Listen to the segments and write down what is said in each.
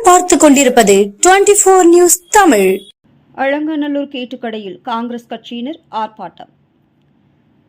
பார்த்துக் கொண்டிருப்பது 24 நியூஸ் தமிழ். அலங்காநல்லூர் கேட்டுக்கடையில் காங்கிரஸ் கட்சியினர் ஆர்ப்பாட்டம்.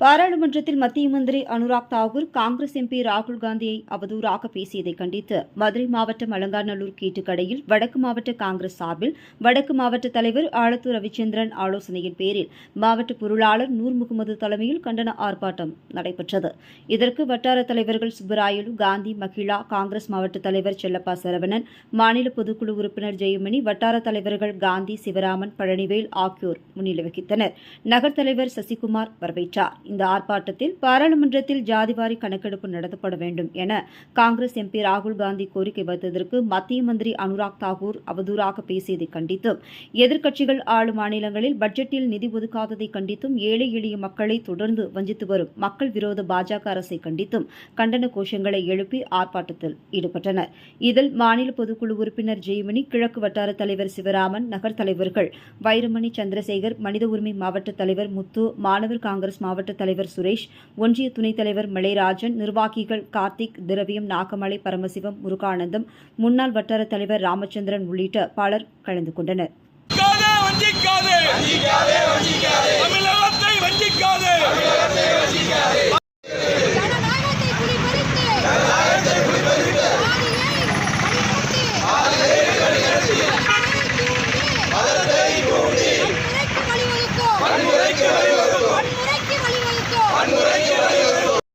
பாராளுமன்றத்தில் மத்திய மந்திரி அனுராக் தாக்கூர் காங்கிரஸ் எம்பி ராகுல் காந்தியை அவதூறாக பேசியதை கண்டித்து மதுரை மாவட்டம் அலங்காநல்லூர் கேட்டுக்கடையில் வடக்கு மாவட்ட காங்கிரஸ் சார்பில் வடக்கு மாவட்ட தலைவர் ஆலத்தூர் ரவிச்சந்திரன் ஆலோசனையின் பேரில் மாவட்ட பொருளாளர் நூர் முகமது தலைமையில் கண்டன ஆர்ப்பாட்டம் நடைபெற்றது. இதற்கு வட்டார தலைவர்கள் சுப்பராயலு, காந்தி, மகிழா, காங்கிரஸ் மாவட்ட தலைவர் செல்லப்பா சரவணன், மாநில பொதுக்குழு உறுப்பினர் ஜெயமணி, வட்டார தலைவர்கள் காந்தி, சிவராமன், பழனிவேல் ஆகியோர் முன்னிலை வகித்தனர். நகர் தலைவர் சசிகுமார் வரவேற்றார். இந்த ஆர்ப்பாட்டத்தில் பாராளுமன்றத்தில் ஜாதிவாரி கணக்கெடுப்பு நடத்தப்பட வேண்டும் என காங்கிரஸ் எம்பி ராகுல் காந்தி கோரிக்கை வைத்ததற்கு மத்திய மந்திரி அனுராக் தாக்கூர் அவதூறாக பேசியதை கண்டித்தும், எதிர்க்கட்சிகள் ஆளும் மாநிலங்களில் பட்ஜெட்டில் நிதி ஒதுக்காததை கண்டித்தும், ஏழை எளிய மக்களை தொடர்ந்து வஞ்சித்து வரும் மக்கள் விரோத பாஜக அரசை கண்டித்தும் கண்டன கோஷங்களை எழுப்பி ஆர்ப்பாட்டத்தில் ஈடுபட்டனர். இதில் மாநில பொதுக்குழு உறுப்பினர் ஜெயமணி, கிழக்கு வட்டார தலைவர் சிவராமன், நகர் தலைவர்கள் வைரமணி, சந்திரசேகர், மனித உரிமை மாவட்ட தலைவர் முத்து, மாணவர் காங்கிரஸ் மாவட்ட தலைவர் சுரேஷ், ஒன்றிய துணைத் தலைவர் மலைராஜன், நிர்வாகிகள் கார்த்திக், திரவியம், நாகமலை, பரமசிவம், முருகானந்தம், முன்னாள் வட்டார தலைவர் ராமச்சந்திரன் உள்ளிட்ட பலர் கலந்து கொண்டனர். தமிழகத்தை வஞ்சிக்காதே.